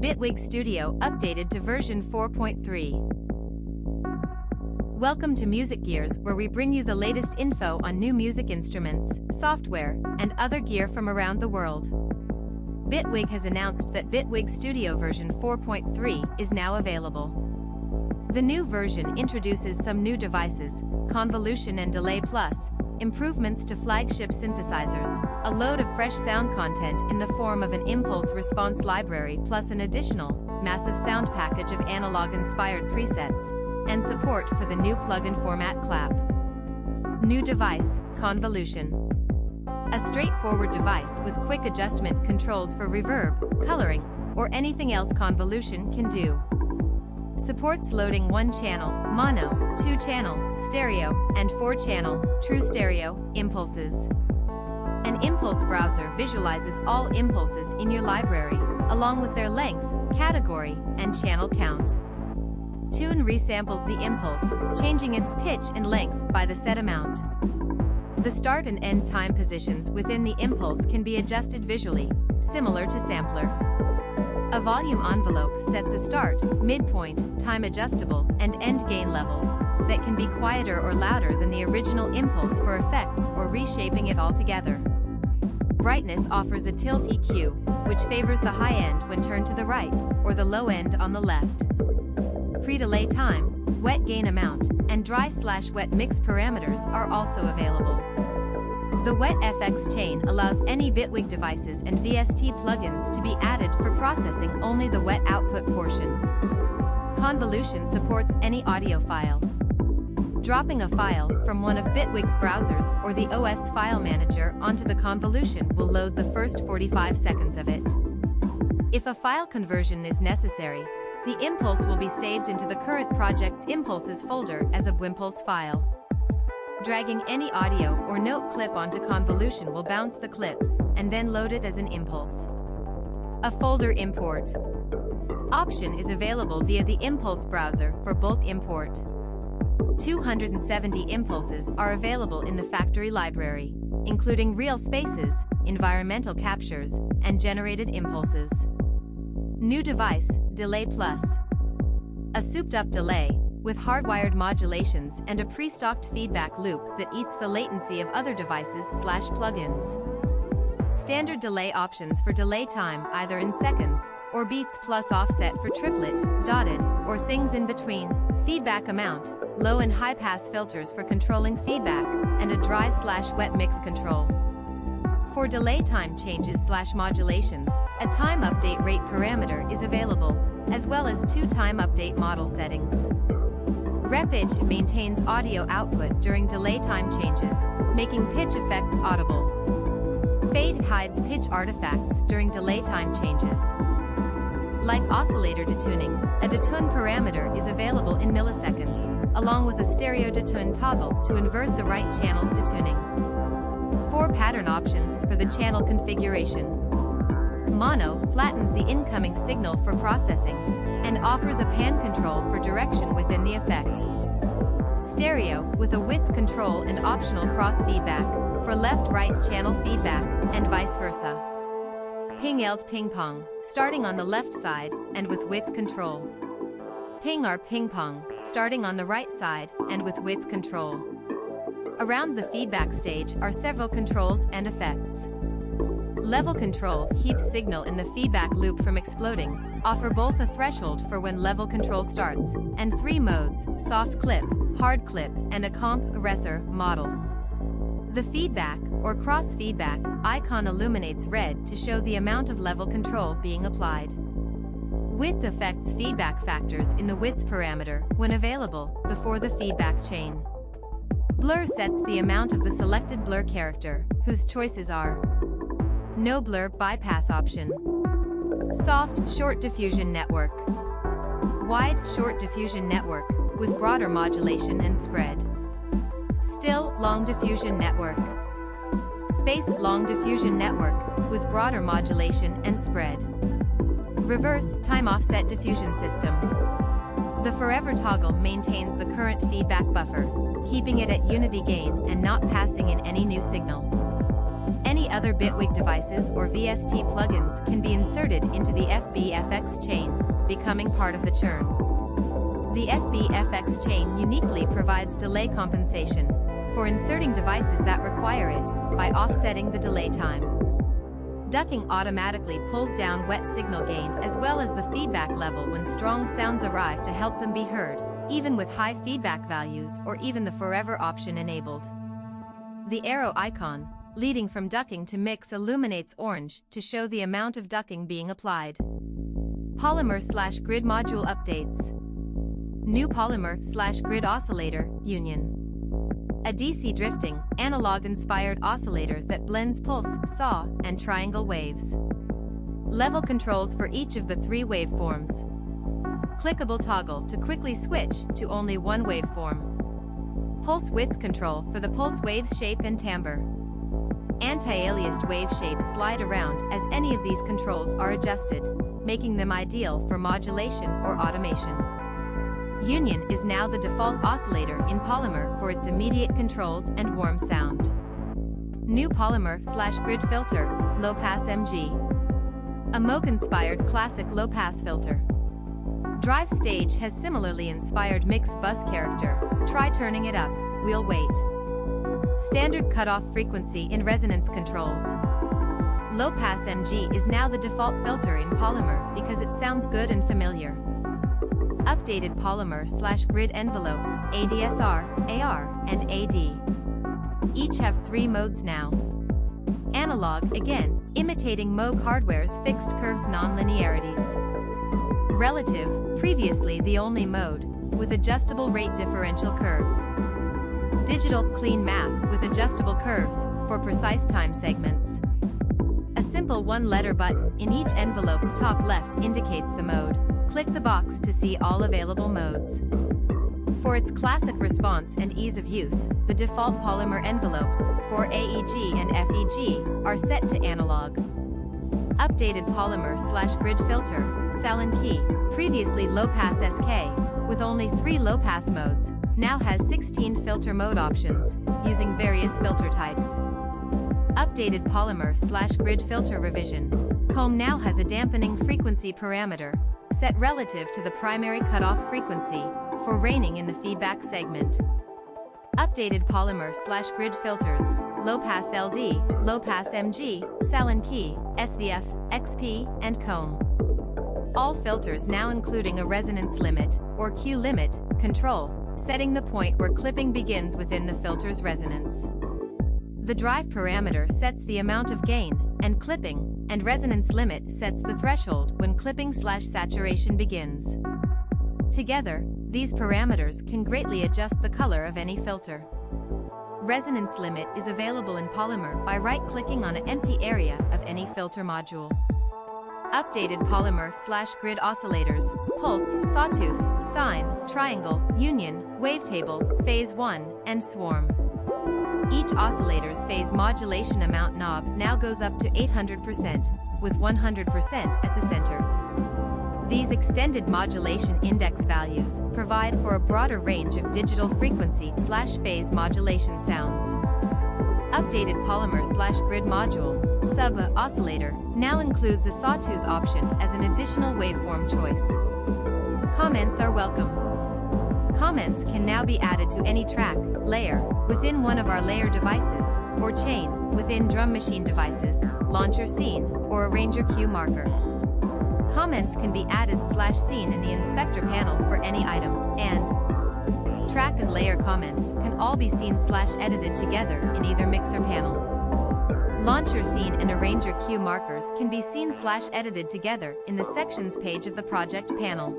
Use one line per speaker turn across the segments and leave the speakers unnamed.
Bitwig Studio updated to version 4.3. Welcome to Music Gears, where we bring you the latest info on new music instruments, software, and other gear from around the world. Bitwig has announced that Bitwig Studio version 4.3 is now available. The new version introduces some new devices, Convolution and Delay Plus, improvements to flagship synthesizers, a load of fresh sound content in the form of an impulse response library plus an additional, massive sound package of analog-inspired presets, and support for the new plug-in format clap. New device, Convolution. A straightforward device with quick adjustment controls for reverb, coloring, or anything else Convolution can do. Supports loading 1-channel, mono, 2-channel, stereo, and 4-channel, true stereo, impulses. An impulse browser visualizes all impulses in your library, along with their length, category, and channel count. Tune resamples the impulse, changing its pitch and length by the set amount. The start and end time positions within the impulse can be adjusted visually, similar to sampler. A volume envelope sets a start, midpoint, time adjustable, and end gain levels that can be quieter or louder than the original impulse for effects or reshaping it altogether. Brightness offers a tilt EQ, which favors the high end when turned to the right, or the low end on the left. Pre-delay time, wet gain amount, and dry/wet mix parameters are also available. The Wet FX chain allows any Bitwig devices and VST plugins to be added for processing only the wet output portion. Convolution supports any audio file. Dropping a file from one of Bitwig's browsers or the OS file manager onto the Convolution will load the first 45 seconds of it. If a file conversion is necessary, the impulse will be saved into the current project's impulses folder as a Wimpulse file. Dragging any audio or note clip onto Convolution will bounce the clip, and then load it as an impulse. A folder import option is available via the Impulse browser for bulk import. 270 impulses are available in the factory library, including real spaces, environmental captures, and generated impulses. New device, Delay Plus. A souped-up delay, with hardwired modulations and a pre-stocked feedback loop that eats the latency of other devices/plugins. Standard delay options for delay time either in seconds, or beats plus offset for triplet, dotted, or things in between, feedback amount, low and high pass filters for controlling feedback, and a dry/wet mix control. For delay time changes/modulations, a time update rate parameter is available, as well as 2 time update model settings. Repitch maintains audio output during delay time changes, making pitch effects audible. Fade hides pitch artifacts during delay time changes. Like oscillator detuning, a detune parameter is available in milliseconds, along with a stereo detune toggle to invert the right channel's detuning. 4 pattern options for the channel configuration. Mono flattens the incoming signal for processing, and offers a pan control for direction within the effect. Stereo, with a width control and optional cross feedback, for left-right channel feedback, and vice versa. Ping-eld ping-pong, starting on the left side, and with width control. Ping or ping-pong, starting on the right side, and with width control. Around the feedback stage are several controls and effects. Level control keeps signal in the feedback loop from exploding, offer both a threshold for when level control starts, and 3 modes, soft clip, hard clip, and a compressor model. The feedback, or cross feedback, icon illuminates red to show the amount of level control being applied. Width affects feedback factors in the width parameter when available, before the feedback chain. Blur sets the amount of the selected blur character, whose choices are no blur bypass option, soft short diffusion network, wide short diffusion network with broader modulation and spread, still long diffusion network, space long diffusion network with broader modulation and spread, reverse time offset diffusion system. The forever toggle maintains the current feedback buffer, keeping it at unity gain and not passing in any new signal. Any other Bitwig devices or VST plugins can be inserted into the FBFX chain, becoming part of the churn. The FBFX chain uniquely provides delay compensation for inserting devices that require it by offsetting the delay time. Ducking automatically pulls down wet signal gain as well as the feedback level when strong sounds arrive to help them be heard, even with high feedback values or even the forever option enabled. The arrow icon, leading from ducking to mix, illuminates orange to show the amount of ducking being applied. Polymer/grid module updates. New polymer/grid oscillator, Union. A DC drifting, analog-inspired oscillator that blends pulse, saw, and triangle waves. Level controls for each of the 3 waveforms. Clickable toggle to quickly switch to only one waveform. Pulse width control for the pulse wave's shape and timbre. Anti-aliased wave shapes slide around as any of these controls are adjusted, making them ideal for modulation or automation. Union is now the default oscillator in Polymer for its immediate controls and warm sound. New Polymer/grid filter, low-pass MG. A Moog-inspired classic low-pass filter. Drive stage has similarly inspired mixed bus character. Try turning it up, we'll wait. Standard cutoff frequency in resonance controls. Low-pass MG is now the default filter in Polymer because it sounds good and familiar. Updated Polymer/grid envelopes, ADSR, AR, and AD. Each have 3 modes now. Analog, again, imitating Moog hardware's fixed curves nonlinearities. Relative, previously the only mode, with adjustable rate differential curves. Digital, clean math with adjustable curves for precise time segments. A simple 1-letter button in each envelope's top left indicates the mode. Click the box to see all available modes. For its classic response and ease of use, the default Polymer envelopes for AEG and FEG are set to analog. Updated Polymer/grid filter, Salon Key, previously low-pass SK, with only 3 low-pass modes, now has 16 filter mode options, using various filter types. Updated Polymer/grid filter revision. Comb now has a dampening frequency parameter, set relative to the primary cutoff frequency, for reining in the feedback segment. Updated Polymer/grid filters, low-pass LD, low-pass MG, Salon Key, SVF, XP, and Comb. All filters now including a resonance limit, or Q limit, control, setting the point where clipping begins within the filter's resonance. The drive parameter sets the amount of gain, and clipping, and resonance limit sets the threshold when clipping/saturation begins. Together, these parameters can greatly adjust the color of any filter. Resonance limit is available in Polymer by right-clicking on an empty area of any filter module. Updated Polymer/grid oscillators, pulse, sawtooth, sine, triangle, union, wavetable, phase 1, and swarm. Each oscillator's phase modulation amount knob now goes up to 800%, with 100% at the center. These extended modulation index values provide for a broader range of digital frequency/phase modulation sounds. Updated Polymer/grid module, sub-oscillator, now includes a sawtooth option as an additional waveform choice. Comments are welcome. Comments can now be added to any track, layer, within one of our layer devices, or chain, within drum machine devices, launcher scene, or arranger cue marker. Comments can be added/seen in the inspector panel for any item, and track and layer comments can all be seen/edited together in either mixer panel. Launcher scene and arranger cue markers can be seen/edited together in the sections page of the project panel.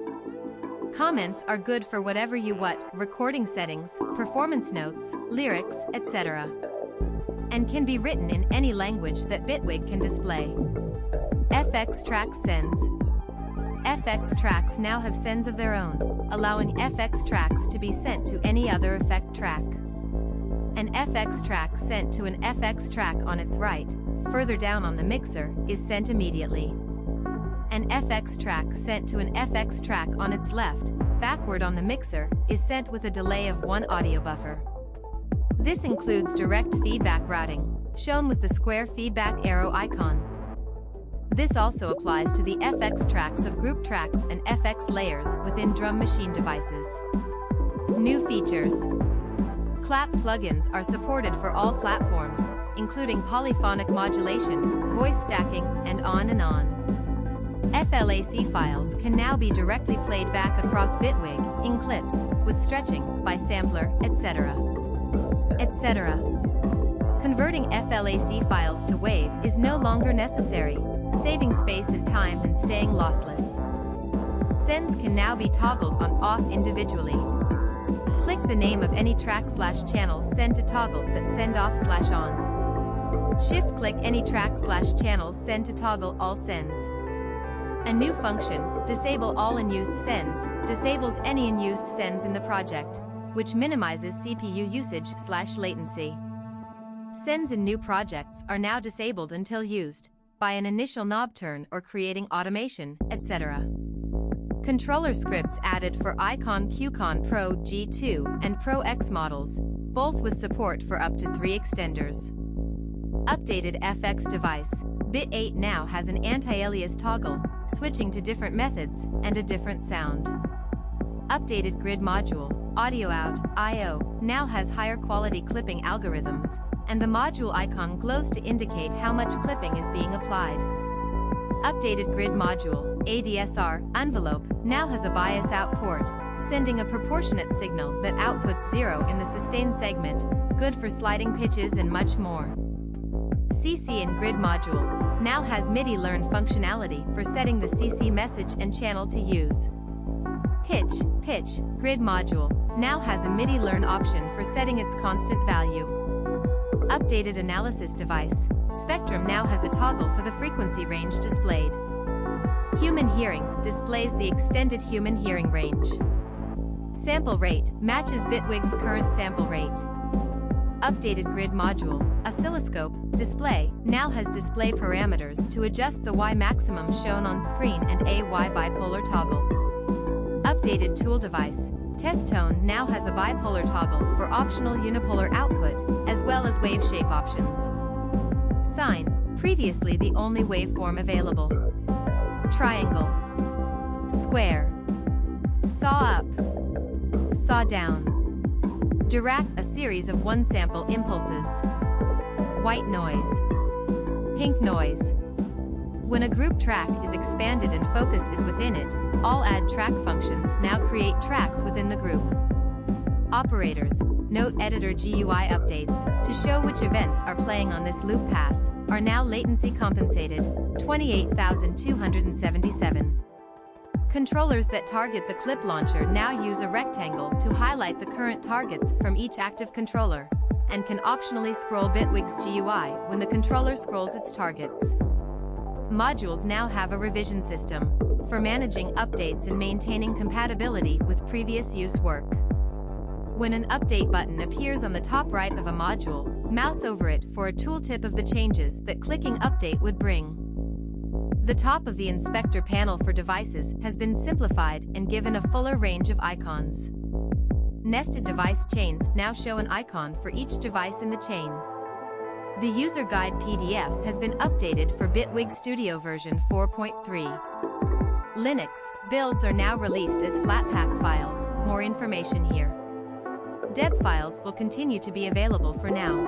Comments are good for whatever you want, recording settings, performance notes, lyrics, etc. And can be written in any language that Bitwig can display. FX tracks sends. FX tracks now have sends of their own, allowing FX tracks to be sent to any other effect track. An FX track sent to an FX track on its right, further down on the mixer, is sent immediately. An FX track sent to an FX track on its left, backward on the mixer, is sent with a delay of 1 audio buffer. This includes direct feedback routing, shown with the square feedback arrow icon. This also applies to the FX tracks of group tracks and FX layers within drum machine devices. New features. Clap plugins are supported for all platforms, including polyphonic modulation, voice stacking, and on and on. FLAC files can now be directly played back across Bitwig, in clips, with stretching, by sampler, etc. Converting FLAC files to WAV is no longer necessary, saving space and time and staying lossless. Sends can now be toggled on/off individually. Click the name of any track/channel send to toggle that send-off/on. Shift-click any track/channel send to toggle all sends. A new function, Disable All Unused Sends, disables any unused sends in the project, which minimizes CPU usage/latency. Sends in new projects are now disabled until used, by an initial knob turn or creating automation, etc. Controller scripts added for Icon QCon Pro G2 and Pro X models, both with support for up to 3 extenders. Updated FX device. Bit 8 now has an anti-alias toggle, switching to different methods, and a different sound. Updated grid module, Audio Out, I/O, now has higher quality clipping algorithms, and the module icon glows to indicate how much clipping is being applied. Updated grid module, ADSR, envelope, now has a bias out port, sending a proportionate signal that outputs 0 in the sustain segment, good for sliding pitches and much more. CC and grid module now has MIDI learn functionality for setting the CC message and channel to use. Pitch, grid module now has a MIDI learn option for setting its constant value. Updated analysis device, Spectrum now has a toggle for the frequency range displayed. Human hearing displays the extended human hearing range. Sample rate matches Bitwig's current sample rate. Updated grid module, oscilloscope, display, now has display parameters to adjust the Y maximum shown on screen and a Y bipolar toggle. Updated tool device, test tone now has a bipolar toggle for optional unipolar output, as well as wave shape options. Sine, previously the only waveform available. Triangle. Square. Saw up. Saw down. Dirac, a series of one-sample impulses. White noise. Pink noise. When a group track is expanded and focus is within it, all add track functions now create tracks within the group. Operators, note editor GUI updates, to show which events are playing on this loop pass, are now latency compensated, 28,277. Controllers that target the clip launcher now use a rectangle to highlight the current targets from each active controller, and can optionally scroll Bitwig's GUI when the controller scrolls its targets. Modules now have a revision system for managing updates and maintaining compatibility with previous use work. When an update button appears on the top right of a module, mouse over it for a tooltip of the changes that clicking update would bring. The top of the inspector panel for devices has been simplified and given a fuller range of icons. Nested device chains now show an icon for each device in the chain. The user guide PDF has been updated for Bitwig Studio version 4.3. Linux builds are now released as Flatpak files, more information here. Deb files will continue to be available for now.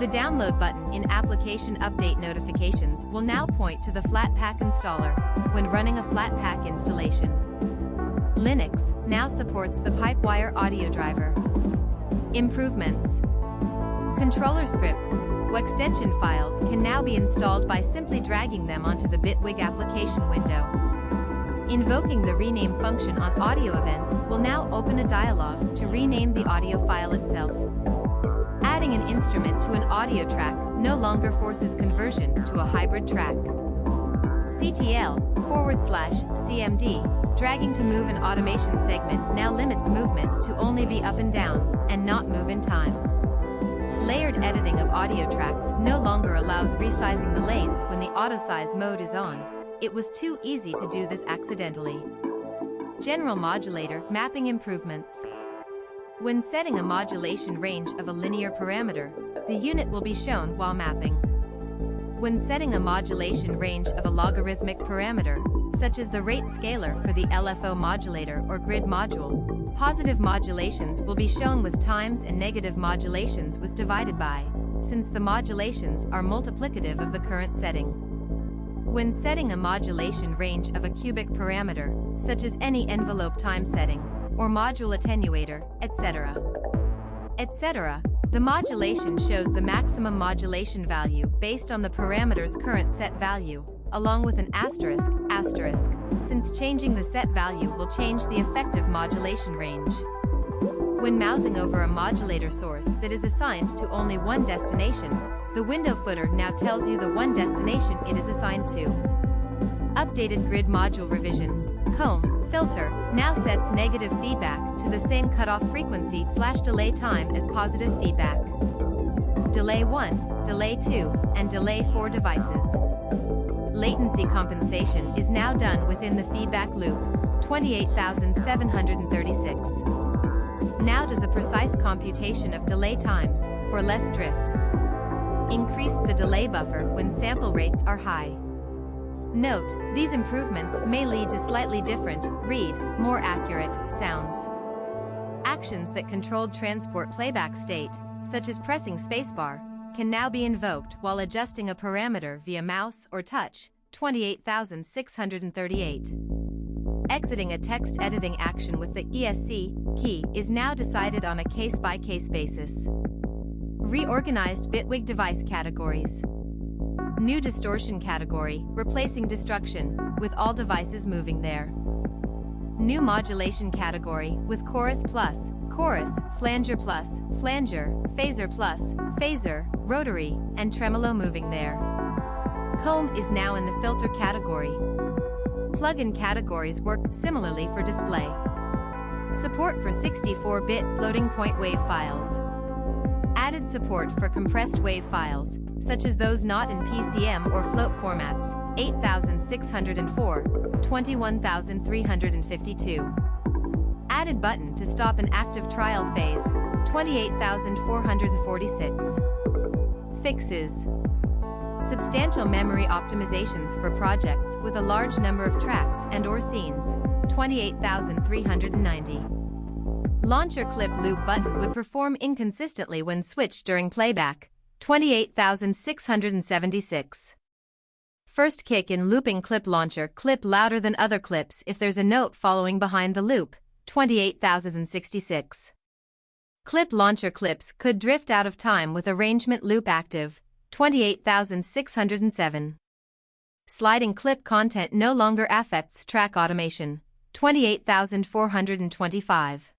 The download button in application update notifications will now point to the Flatpak installer when running a Flatpak installation. Linux now supports the Pipewire audio driver. Improvements. Controller scripts, extension files can now be installed by simply dragging them onto the Bitwig application window. Invoking the rename function on audio events will now open a dialog to rename the audio file itself. Adding an instrument to an audio track no longer forces conversion to a hybrid track. CTL/CMD, dragging to move an automation segment now limits movement to only be up and down, and not move in time. Layered editing of audio tracks no longer allows resizing the lanes when the auto-size mode is on. It was too easy to do this accidentally. General modulator mapping improvements. When setting a modulation range of a linear parameter, the unit will be shown while mapping. When setting a modulation range of a logarithmic parameter, such as the rate scalar for the LFO modulator or grid module, positive modulations will be shown with times and negative modulations with divided by, since the modulations are multiplicative of the current setting. When setting a modulation range of a cubic parameter, such as any envelope time setting, or module attenuator, etc., the modulation shows the maximum modulation value based on the parameter's current set value, along with an asterisk, since changing the set value will change the effective modulation range. When mousing over a modulator source that is assigned to only one destination, the window footer now tells you the one destination it is assigned to. Updated grid module revision. Comb filter now sets negative feedback to the same cutoff frequency/delay time as positive feedback. Delay 1, Delay 2, and Delay 4 devices. Latency compensation is now done within the feedback loop, 28,736. Now does a precise computation of delay times, for less drift. Increase the delay buffer when sample rates are high. Note, these improvements may lead to slightly different, more accurate, sounds. Actions that controlled transport playback state, such as pressing spacebar, can now be invoked while adjusting a parameter via mouse or touch, 28,638. Exiting a text editing action with the ESC key is now decided on a case-by-case basis. Reorganized Bitwig device categories. New distortion category, replacing destruction, with all devices moving there. New modulation category, with chorus plus, chorus, flanger plus, flanger, phaser plus, phaser, rotary, and tremolo moving there. Comb is now in the filter category. Plug-in categories work similarly for display. Support for 64-bit floating point wave files. Added support for compressed wave files, such as those not in PCM or float formats, 8604, 21352. Added button to stop an active trial phase, 28,446. Fixes. Substantial memory optimizations for projects with a large number of tracks and/or scenes, 28,390. Launcher clip loop button would perform inconsistently when switched during playback, 28,676. First kick in looping clip launcher clip louder than other clips if there's a note following behind the loop, 28,066. Clip launcher clips could drift out of time with arrangement loop active, 28,607. Sliding clip content no longer affects track automation, 28,425.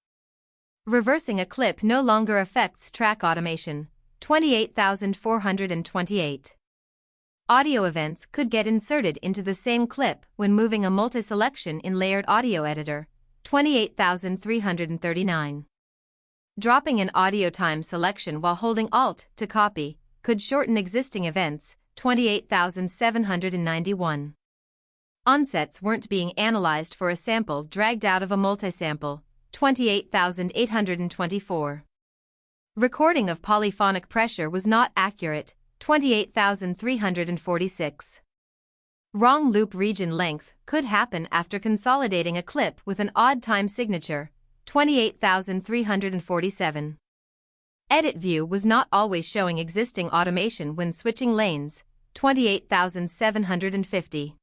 Reversing a clip no longer affects track automation, 28,428. Audio events could get inserted into the same clip when moving a multi-selection in layered audio editor, 28,339. Dropping an audio time selection while holding Alt to copy could shorten existing events, 28,791. Onsets weren't being analyzed for a sample dragged out of a multisample, 28,824. Recording of polyphonic pressure was not accurate, 28,346. Wrong loop region length could happen after consolidating a clip with an odd time signature, 28,347. Edit view was not always showing existing automation when switching lanes, 28,750.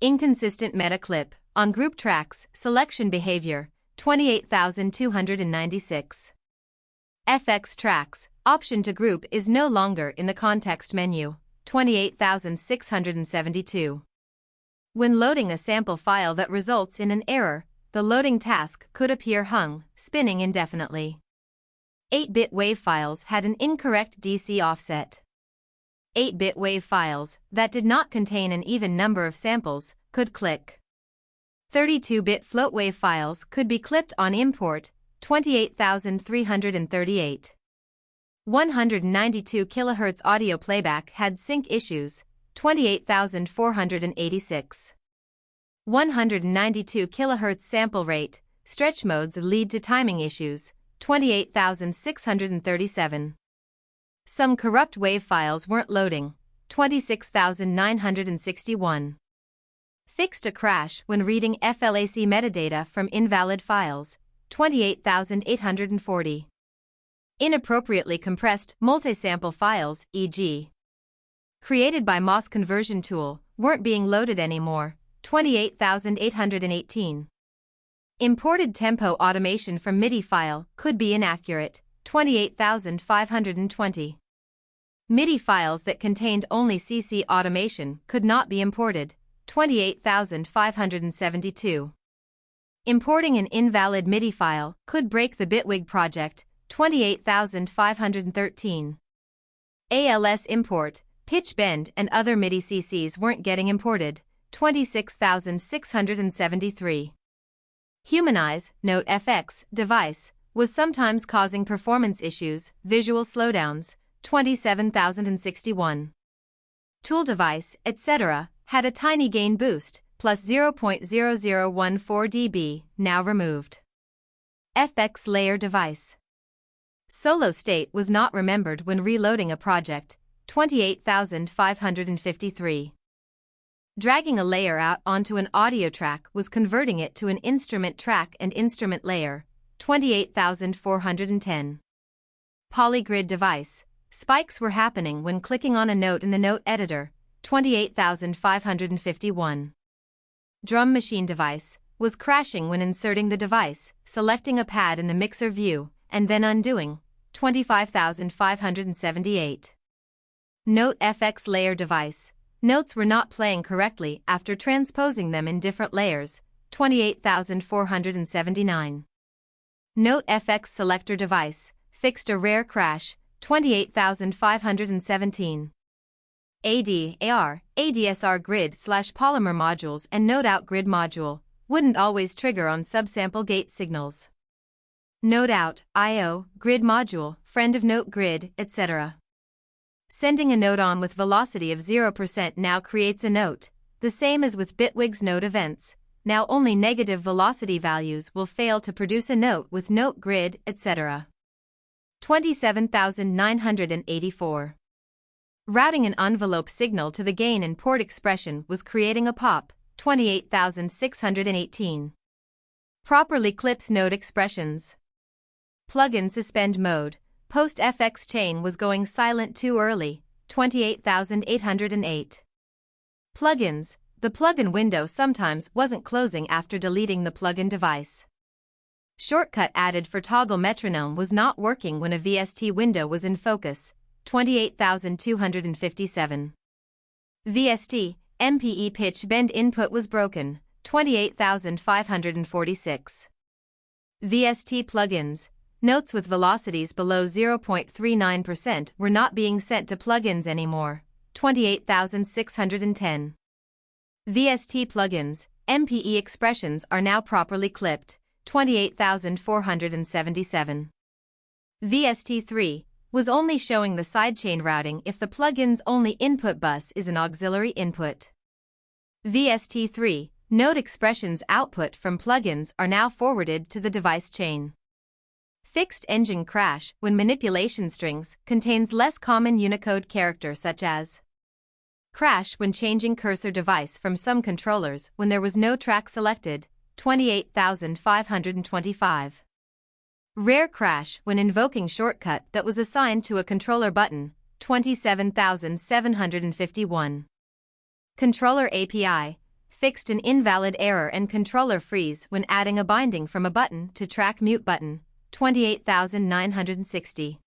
Inconsistent meta clip on group tracks selection behavior, 28,296. FX tracks option to group is no longer in the context menu, 28,672. When loading a sample file that results in an error, the loading task could appear hung, spinning indefinitely. 8-bit WAV files had an incorrect DC offset. 8-bit WAV files that did not contain an even number of samples could click. 32-bit float wave files could be clipped on import, 28,338. 192 kHz audio playback had sync issues, 28,486. 192 kHz sample rate, stretch modes lead to timing issues, 28,637. Some corrupt WAV files weren't loading, 26,961. Fixed a crash when reading FLAC metadata from invalid files, 28,840. Inappropriately compressed multi-sample files, e.g. created by MOS conversion tool, weren't being loaded anymore, 28,818. Imported tempo automation from MIDI file could be inaccurate, 28,520. MIDI files that contained only CC automation could not be imported, 28,572. Importing an invalid MIDI file could break the Bitwig project, 28,513. ALS import, pitch bend and other MIDI CCs weren't getting imported, 26,673. Humanize, Note FX, device, was sometimes causing performance issues, visual slowdowns, 27,061. Tool device, etc., had a tiny gain boost, plus 0.0014 dB, now removed. FX layer device. Solo state was not remembered when reloading a project, 28,553. Dragging a layer out onto an audio track was converting it to an instrument track and instrument layer, 28,410. Polygrid device. Spikes were happening when clicking on a note in the note editor, 28,551. Drum machine device was crashing when inserting the device, selecting a pad in the mixer view, and then undoing, 25,578. Note FX layer device. Notes were not playing correctly after transposing them in different layers, 28,479. Note FX selector device, fixed a rare crash, 28,517. AD/AR, ADSR grid/polymer modules and Note out grid module, wouldn't always trigger on subsample gate signals. Note out, I/O, grid module, friend of note grid, etc. Sending a note on with velocity of 0% now creates a note, the same as with Bitwig's note events, now only negative velocity values will fail to produce a note with note grid, etc. 27,984. Routing an envelope signal to the gain and port expression was creating a pop, 28,618. Properly clips note expressions. Plugin suspend mode. Post FX chain was going silent too early, 28,808. Plugins. The plugin window sometimes wasn't closing after deleting the plugin device. Shortcut added for toggle metronome was not working when a VST window was in focus, 28,257. VST, MPE pitch bend input was broken, 28,546. VST plugins. Notes with velocities below 0.39% were not being sent to plugins anymore, 28,610. VST plugins, MPE expressions are now properly clipped, 28,477. VST3 was only showing the sidechain routing if the plugin's only input bus is an auxiliary input. VST3, note expressions output from plugins are now forwarded to the device chain. Fixed engine crash when manipulation strings contains less common Unicode character such as crash when changing cursor device from some controllers when there was no track selected, 28,525. Rare crash when invoking shortcut that was assigned to a controller button, 27,751. Controller API, fixed an invalid error and controller freeze when adding a binding from a button to track mute button, 28,960.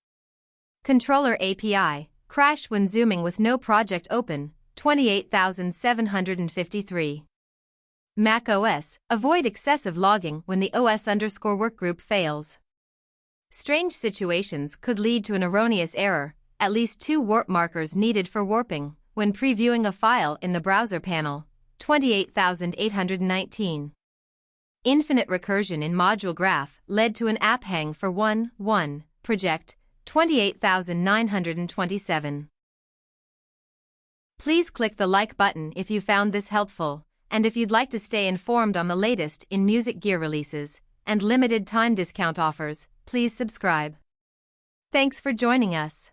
Controller API, crash when zooming with no project open, 28,753. Mac OS, avoid excessive logging when the OS_workgroup fails. Strange situations could lead to an erroneous error, at least 2 warp markers needed for warping, when previewing a file in the browser panel, 28,819. Infinite recursion in module graph led to an app hang for 1.1 project, 28,927. Please click the like button if you found this helpful, and if you'd like to stay informed on the latest in music gear releases and limited time discount offers, please subscribe. Thanks for joining us.